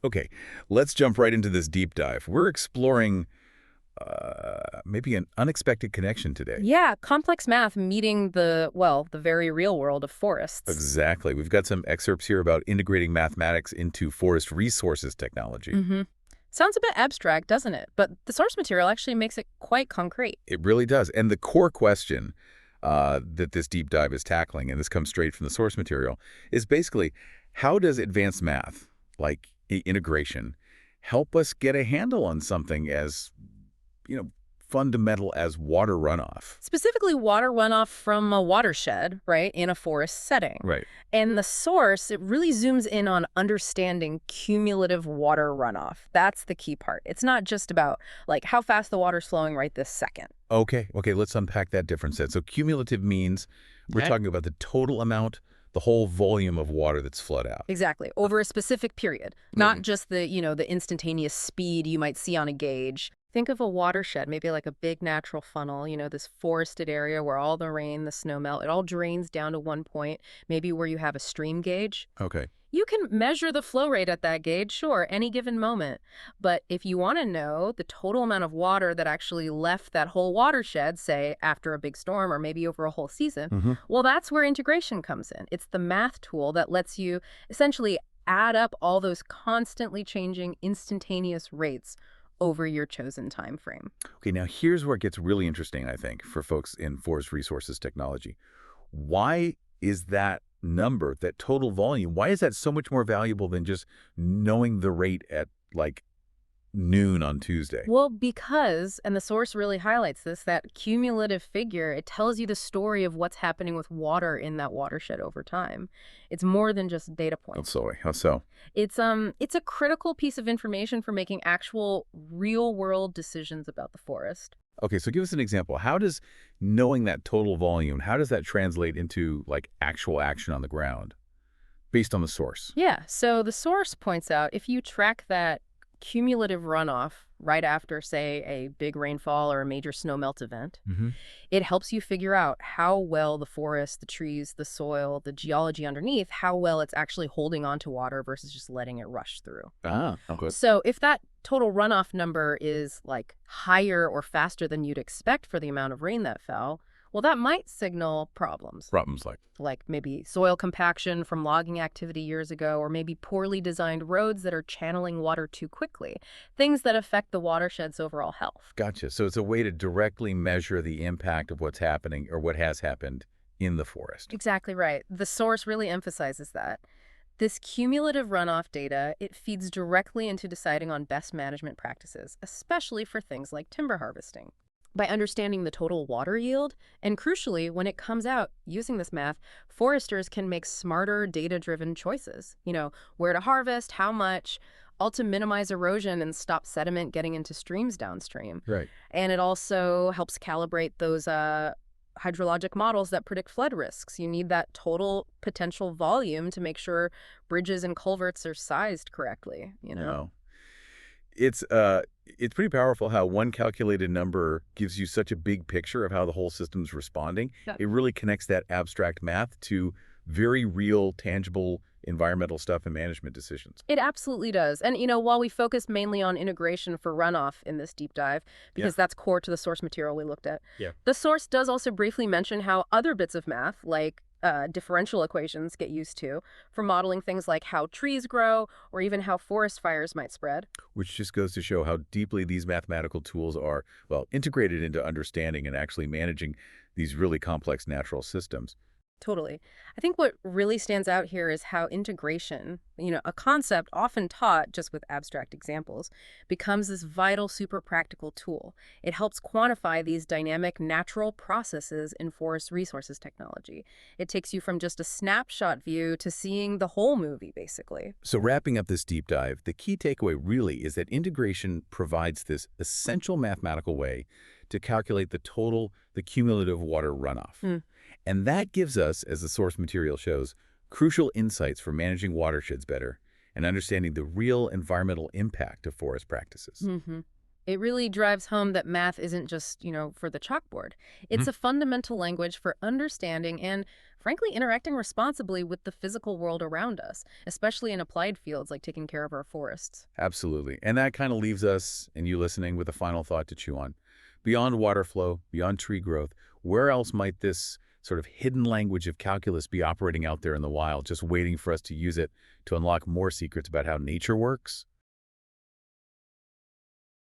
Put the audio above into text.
Okay, let's jump right into this deep dive. We're exploring maybe an unexpected connection today. Yeah, complex math meeting the very real world of forests. Exactly. We've got some excerpts here about integrating mathematics into forest resources technology. Mm-hmm. Sounds a bit abstract, doesn't it? But the source material actually makes it quite concrete. It really does. And the core question that this deep dive is tackling, and this comes straight from the source material, is basically how does advanced math, like integration, help us get a handle on something as, you know, fundamental as water runoff? Specifically, water runoff from a watershed, right, in a forest setting. Right. And the source, it really zooms in on understanding cumulative water runoff. That's the key part. It's not just about, like, how fast the water's flowing right this second. Okay, let's unpack that difference then. So cumulative means we're Okay. talking about the total amount, the whole volume of water that's flood out. Exactly. Over a specific period, not just the instantaneous speed you might see on a gauge. Think of a watershed, maybe like a big natural funnel, this forested area where all the rain, the snow melt, it all drains down to one point, maybe where you have a stream gauge. Okay. You can measure the flow rate at that gauge, sure, any given moment. But if you want to know the total amount of water that actually left that whole watershed, say after a big storm or maybe over a whole season, Hmm. well, that's where integration comes in. It's the math tool that lets you essentially add up all those constantly changing instantaneous rates over your chosen time frame. Okay, now here's where it gets really interesting, I think, for folks in forest resources technology. Why is that number, that total volume, why is that so much more valuable than just knowing the rate at like noon on Tuesday? Well, because, and the source really highlights this, that cumulative figure, it tells you the story of what's happening with water in that watershed over time. It's more than just data Oh, points. sorry. How so? It's a critical piece of information for making actual real-world decisions about the forest. Okay, so give us an example. How does knowing that total volume, how does that translate into like actual action on the ground based on the source? Yeah, so the source points out if you track that cumulative runoff right after, say, a big rainfall or a major snowmelt event, Hmm. it helps you figure out how well the forest, the trees, the soil, the geology underneath, how well it's actually holding on to water versus just letting it rush through. Ah, okay. So if that total runoff number is like higher or faster than you'd expect for the amount of rain that fell, well, that might signal problems, Problems like maybe soil compaction from logging activity years ago, or maybe poorly designed roads that are channeling water too quickly, things that affect the watershed's overall health. gotcha. So it's a way to directly measure the impact of what's happening or what has happened in the forest. Exactly right. The source really emphasizes that. This cumulative runoff data, it feeds directly into deciding on best management practices, especially for things like timber harvesting. By understanding the total water yield, and crucially, when it comes out using this math, foresters can make smarter, data-driven choices. Where to harvest, how much, all to minimize erosion and stop sediment getting into streams downstream. Right. And it also helps calibrate those hydrologic models that predict flood risks. You need that total potential volume to make sure bridges and culverts are sized correctly. No. It's pretty powerful how one calculated number gives you such a big picture of how the whole system's responding. Yeah. It really connects that abstract math to very real, tangible environmental stuff and management decisions. It absolutely does. And, while we focus mainly on integration for runoff in this deep dive, Yeah. because that's core to the source material we looked at, Yeah. the source does also briefly mention how other bits of math, like differential equations, get used to for modeling things like how trees grow or even how forest fires might spread. Which just goes to show how deeply these mathematical tools are, well, integrated into understanding and actually managing these really complex natural systems. Totally. I think what really stands out here is how integration, a concept often taught just with abstract examples, becomes this vital, super practical tool. It helps quantify these dynamic natural processes in forest resources technology. It takes you from just a snapshot view to seeing the whole movie, basically. So wrapping up this deep dive, the key takeaway really is that integration provides this essential mathematical way to calculate the cumulative water runoff. Mm. And that gives us, as the source material shows, crucial insights for managing watersheds better and understanding the real environmental impact of forest practices. hmm It really drives home that math isn't just, for the chalkboard. It's a fundamental language for understanding and frankly, interacting responsibly with the physical world around us, especially in applied fields like taking care of our forests. Absolutely. And that kind of leaves us, and you listening, with a final thought to chew on. Beyond water flow, beyond tree growth, where else might this sort of hidden language of calculus be operating out there in the wild, just waiting for us to use it to unlock more secrets about how nature works?